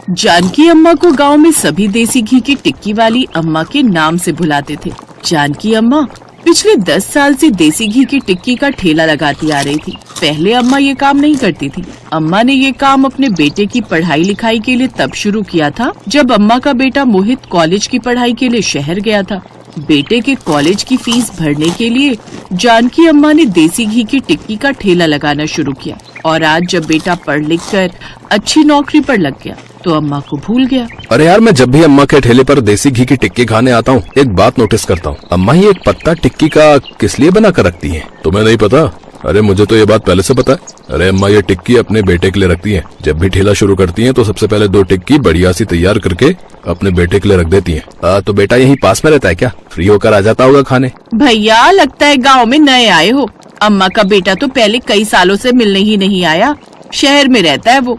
जानकी अम्मा को गांव में सभी देसी घी की टिक्की वाली अम्मा के नाम से बुलाते थे। जानकी अम्मा पिछले 10 साल से देसी घी की टिक्की का ठेला लगाती आ रही थी। पहले अम्मा ये काम नहीं करती थी। अम्मा ने ये काम अपने बेटे की पढ़ाई लिखाई के लिए तब शुरू किया था जब अम्मा का बेटा मोहित कॉलेज की पढ़ाई के लिए शहर गया था। बेटे के कॉलेज की फीस भरने के लिए जानकी अम्मा ने देसी घी की टिक्की का ठेला लगाना शुरू किया और आज जब बेटा पढ़ लिख कर अच्छी नौकरी पर लग गया तो अम्मा को भूल गया। अरे यार, मैं जब भी अम्मा के ठेले पर देसी घी की टिक्की खाने आता हूँ एक बात नोटिस करता हूँ। अम्मा ही एक पत्ता टिक्की का किस लिए बना कर रखती है? तुम्हें नहीं पता? अरे मुझे तो ये बात पहले से पता है। अरे अम्मा ये टिक्की अपने बेटे के लिए रखती है। जब भी ठेला शुरू करती है तो सबसे पहले 2 टिक्की बढ़िया सी तैयार करके अपने बेटे के लिए रख देती है। तो बेटा यहीं पास में रहता है क्या? फ्री होकर आ जाता होगा खाने। भैया लगता है गाँव में नए आए हो। अम्मा का बेटा तो पहले कई सालों से मिलने ही नहीं आया, शहर में रहता है वो।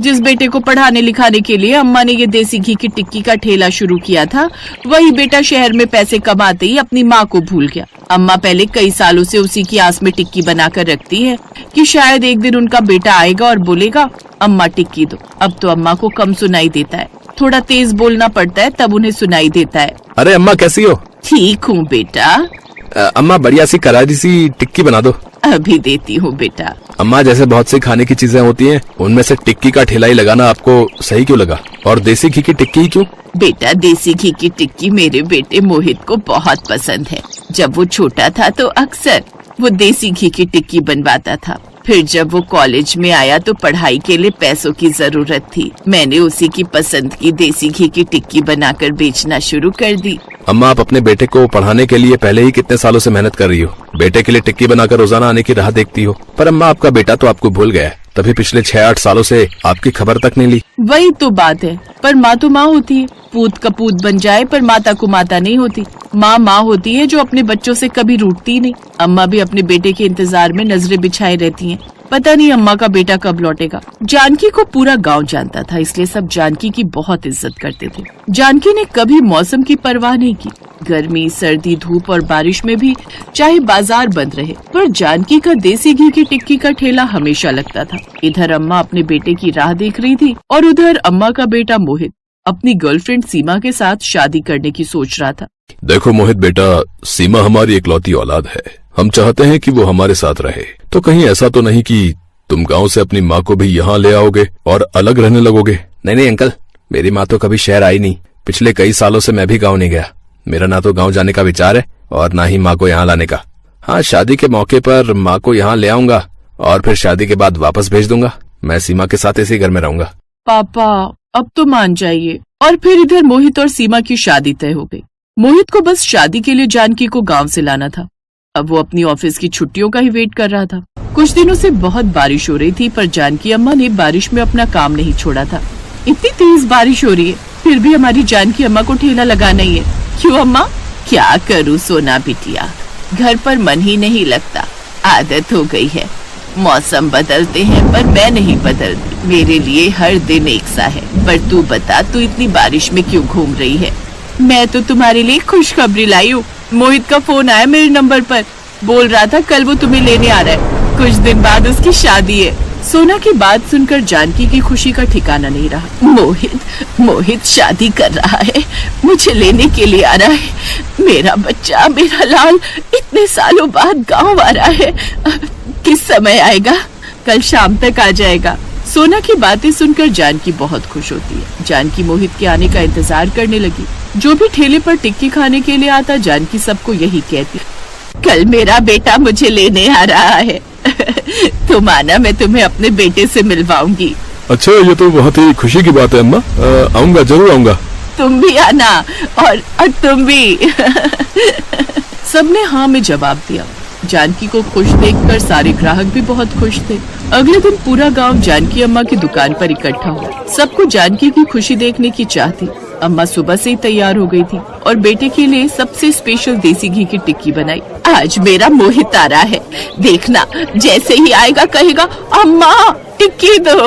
जिस बेटे को पढ़ाने लिखाने के लिए अम्मा ने ये देसी घी की टिक्की का ठेला शुरू किया था, वही बेटा शहर में पैसे कमाते ही अपनी माँ को भूल गया। अम्मा पहले कई सालों से उसी की आस में टिक्की बनाकर रखती है कि शायद एक दिन उनका बेटा आएगा और बोलेगा अम्मा टिक्की दो। अब तो अम्मा को कम सुनाई देता है, थोड़ा तेज बोलना पड़ता है तब उन्हें सुनाई देता है। अरे अम्मा कैसी हो? ठीक हूँ बेटा। अम्मा बढ़िया सी करारी सी टिक्की बना दो। अभी देती हूँ बेटा। अम्मा जैसे बहुत सी खाने की चीजें होती हैं, उनमें से टिक्की का ठेला ही लगाना आपको सही क्यों लगा? और देसी घी की टिक्की क्यों? बेटा देसी घी की टिक्की मेरे बेटे मोहित को बहुत पसंद है। जब वो छोटा था तो अक्सर वो देसी घी की टिक्की बनवाता था। फिर जब वो कॉलेज में आया तो पढ़ाई के लिए पैसों की जरूरत थी। मैंने उसी की पसंद की देसी घी की टिक्की बनाकर बेचना शुरू कर दी। अम्मा आप अपने बेटे को पढ़ाने के लिए पहले ही कितने सालों से मेहनत कर रही हो। बेटे के लिए टिक्की बनाकर रोजाना आने की राह देखती हो। पर अम्मा आपका बेटा तो आपको भूल गया है, तभी पिछले 6-8 सालों से आपकी खबर तक नहीं ली। वही तो बात है, पर माँ तो माँ होती है। पूत कपूत बन जाए पर माता को माता नहीं होती। माँ माँ होती है जो अपने बच्चों से कभी रूठती नहीं। अम्मा भी अपने बेटे के इंतजार में नजरें बिछाए रहती हैं। पता नहीं अम्मा का बेटा कब लौटेगा। जानकी को पूरा गांव जानता था, इसलिए सब जानकी की बहुत इज्जत करते थे। जानकी ने कभी मौसम की परवाह नहीं की। गर्मी, सर्दी, धूप और बारिश में भी चाहे बाजार बंद रहे, पर जानकी का देसी घी की टिक्की का ठेला हमेशा लगता था। इधर अम्मा अपने बेटे की राह देख रही थी और उधर अम्मा का बेटा मोहित अपनी गर्लफ्रेंड सीमा के साथ शादी करने की सोच रहा था। देखो मोहित बेटा, सीमा हमारी इकलौती औलाद है। हम चाहते हैं कि वो हमारे साथ रहे। तो कहीं ऐसा तो नहीं कि तुम गांव से अपनी माँ को भी यहाँ ले आओगे और अलग रहने लगोगे? नहीं अंकल, मेरी माँ तो कभी शहर आई नहीं। पिछले कई सालों से मैं भी गाँव नहीं गया। मेरा ना तो गाँव जाने का विचार है और ना ही माँ को यहाँ लाने का। हाँ, शादी के मौके पर माँ को यहाँ ले आऊंगा और फिर शादी के बाद वापस भेज दूंगा। मैं सीमा के साथ इसी घर में रहूंगा। पापा अब तो मान जाइए। और फिर इधर मोहित और सीमा की शादी तय हो गई। मोहित को बस शादी के लिए जानकी को गांव से लाना था। अब वो अपनी ऑफिस की छुट्टियों का ही वेट कर रहा था। कुछ दिनों से बहुत बारिश हो रही थी, पर जानकी अम्मा ने बारिश में अपना काम नहीं छोड़ा था। इतनी तेज बारिश हो रही है, फिर भी हमारी जानकी अम्मा को ठेला लगाना ही है। क्यों अम्मा? क्या करूँ सोना बिटिया, घर पर मन ही नहीं लगता। आदत हो गई है। मौसम बदलते हैं पर मैं नहीं बदलती। मेरे लिए हर दिन एक सा है। पर तू बता, तू इतनी बारिश में क्यों घूम रही है? मैं तो तुम्हारे लिए खुशखबरी लाई हूँ। मोहित का फोन आया मेरे नंबर पर, बोल रहा था कल वो तुम्हें लेने आ रहा है। कुछ दिन बाद उसकी शादी है। सोना की बात सुनकर जानकी की खुशी का ठिकाना नहीं रहा। मोहित शादी कर रहा है, मुझे लेने के लिए आ रहा है। मेरा बच्चा, मेरा लाल इतने सालों बाद गाँव आ रहा है। किस समय आएगा? कल शाम तक आ जाएगा। सोना की बातें सुनकर जानकी बहुत खुश होती है। जानकी मोहित के आने का इंतजार करने लगी। जो भी ठेले पर टिक्की खाने के लिए आता, जानकी सबको यही कहती, कल मेरा बेटा मुझे लेने आ रहा है। तुम आना, मैं तुम्हें अपने बेटे से मिलवाऊंगी। अच्छा, ये तो बहुत ही खुशी की बात है अम्मा। आऊंगा, जरूर आऊंगा। तुम भी आना और तुम भी। सबने हाँ में जवाब दिया। जानकी को खुश देखकर सारे ग्राहक भी बहुत खुश थे। अगले दिन पूरा गांव जानकी अम्मा की दुकान पर इकट्ठा हुआ। सबको जानकी की खुशी देखने की चाह थी। अम्मा सुबह से ही तैयार हो गई थी और बेटे के लिए सबसे स्पेशल देसी घी की टिक्की बनाई। आज मेरा मोहित आ रहा है, देखना जैसे ही आएगा कहेगा अम्मा टिक्की दो।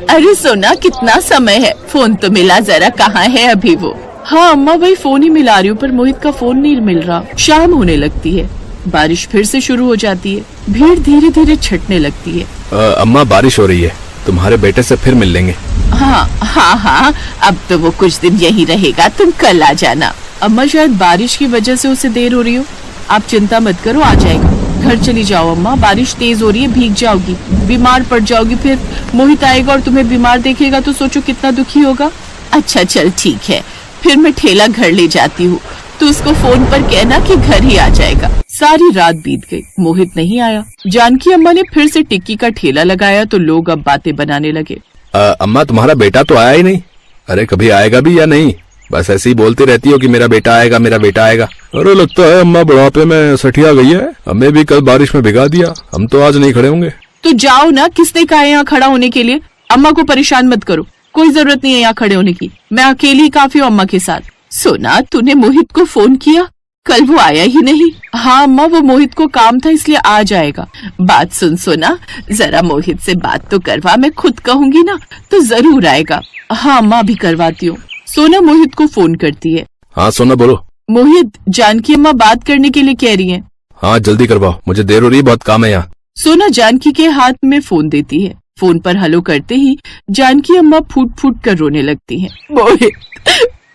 अरे सोना, कितना समय है, फोन तो मिला जरा, कहाँ है अभी वो? हाँ अम्मा, वही फोन ही मिला रही हूँ, पर मोहित का फोन नहीं मिल रहा। शाम होने लगती है, बारिश फिर से शुरू हो जाती है। भीड़ धीरे धीरे छटने लगती है। अम्मा बारिश हो रही है, तुम्हारे बेटे से फिर मिल लेंगे। हाँ हाँ हाँ, अब तो वो कुछ दिन यहीं रहेगा, तुम कल आ जाना। अम्मा शायद बारिश की वजह से उसे देर हो रही हो। आप चिंता मत करो, आ जाएगा। घर चली जाओ अम्मा, बारिश तेज हो रही है, भीग जाओगी, बीमार पड़ जाओगी, फिर मोहित आएगा और तुम्हें बीमार देखेगा तो सोचो कितना दुखी होगा। अच्छा चल ठीक है, फिर मैं ठेला घर ले जाती हूँ, तो उसको फोन पर कहना कि घर ही आ जाएगा। सारी रात बीत गई, मोहित नहीं आया। जानकी अम्मा ने फिर से टिक्की का ठेला लगाया तो लोग अब बातें बनाने लगे। अम्मा तुम्हारा बेटा तो आया ही नहीं। अरे कभी आएगा भी या नहीं? बस ऐसे ही बोलती रहती हो कि मेरा बेटा आएगा, मेरा बेटा आएगा। अरे लगता है अम्मा बुढ़ापे में सठिया गई है। हमें भी कल बारिश में भिगा दिया, हम तो आज नहीं खड़े होंगे। तो जाओ ना, किसने कहा है यहाँ खड़ा होने के लिए? अम्मा को परेशान मत करो, कोई जरूरत नहीं है यहाँ खड़े होने की। मैं अकेली ही काफी हूँ अम्मा के साथ। सोना, तूने मोहित को फोन किया? कल वो आया ही नहीं। हाँ अम्मा, वो मोहित को काम था इसलिए आ जाएगा। बात सुन सोना, जरा मोहित से बात तो करवा, मैं खुद कहूंगी ना तो जरूर आएगा। हाँ अम्मा, अभी करवाती हूँ। सोना मोहित को फोन करती है। हाँ सोना बोलो। मोहित, जानकी अम्मा बात करने के लिए कह रही है। हाँ जल्दी करवाओ, मुझे देर हो रही है, बहुत काम है यहाँ। सोना जानकी के हाथ में फोन देती है। फोन पर हेलो करते ही जानकी अम्मा फूट फूट कर रोने लगती हैं। मोहित,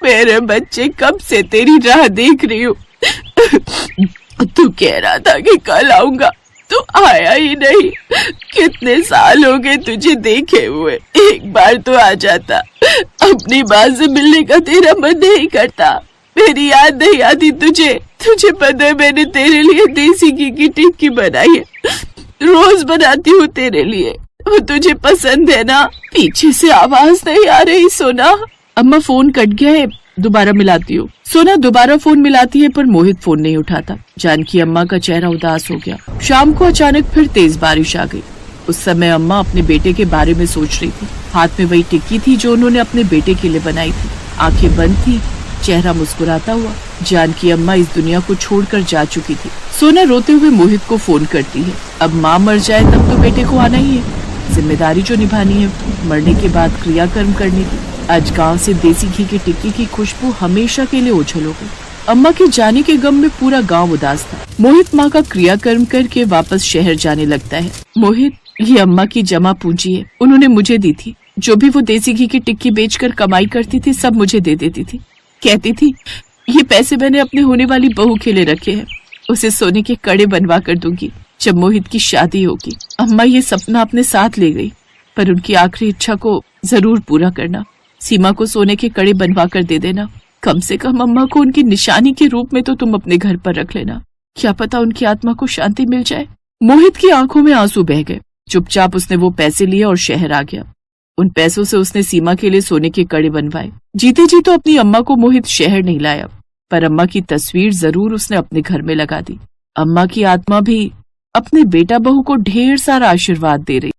मेरे बच्चे, कब से तेरी राह देख रही हूँ। तू कह रहा था कि कल आऊंगा, तू आया ही नहीं। कितने साल हो गए तुझे देखे हुए, एक बार तो आ जाता। अपनी माँ से मिलने का तेरा मन नहीं करता, मेरी याद नहीं आती तुझे? तुझे पता है मैंने तेरे लिए देसी घी की टिक्की बनाई है, रोज बनाती हूँ तेरे लिए, वो तुझे पसंद है ना? पीछे से आवाज नहीं आ रही सोना? अम्मा फोन कट गया है, दोबारा मिलाती हूँ। सोना दोबारा फोन मिलाती है पर मोहित फोन नहीं उठाता। जानकी अम्मा का चेहरा उदास हो गया। शाम को अचानक फिर तेज बारिश आ गई। उस समय अम्मा अपने बेटे के बारे में सोच रही थी। हाथ में वही टिक्की थी जो उन्होंने अपने बेटे के लिए बनाई थी। आंखें बंद थी, चेहरा मुस्कुराता हुआ। जानकी अम्मा इस दुनिया को छोड़कर जा चुकी थी। सोना रोते हुए मोहित को फोन करती है। अब माँ मर जाए तब तो बेटे को आना ही है, जिम्मेदारी जो निभानी है, मरने के बाद क्रियाकर्म करने की। आज गांव से देसी घी की टिक्की की खुशबू हमेशा के लिए ओझल हो गई। अम्मा के जाने के गम में पूरा गांव उदास था। मोहित माँ का क्रियाकर्म करके वापस शहर जाने लगता है। मोहित, ये अम्मा की जमा पूंजी है, उन्होंने मुझे दी थी। जो भी वो देसी घी की टिक्की बेचकर कमाई करती थी सब मुझे दे देती थी। कहती थी ये पैसे मैंने अपने होने वाली बहू के लिए रखे हैं, उसे सोने के कड़े बनवा कर दूंगी जब मोहित की शादी होगी। अम्मा ये सपना अपने साथ ले गई, पर उनकी आखिरी इच्छा को जरूर पूरा करना। सीमा को सोने के कड़े बनवा कर दे देना। कम से कम अम्मा को उनकी निशानी के रूप में तो तुम अपने घर पर रख लेना, क्या पता उनकी आत्मा को शांति मिल जाए। मोहित की आंखों में आंसू बह गए। चुपचाप उसने वो पैसे लिए और शहर आ गया। उन पैसों से उसने सीमा के लिए सोने के कड़े बनवाए। जीते जी तो अपनी अम्मा को मोहित शहर नहीं लाया, पर अम्मा की तस्वीर जरूर उसने अपने घर में लगा दी। अम्मा की आत्मा भी अपने बेटा बहू को ढेर सारा आशीर्वाद दे रही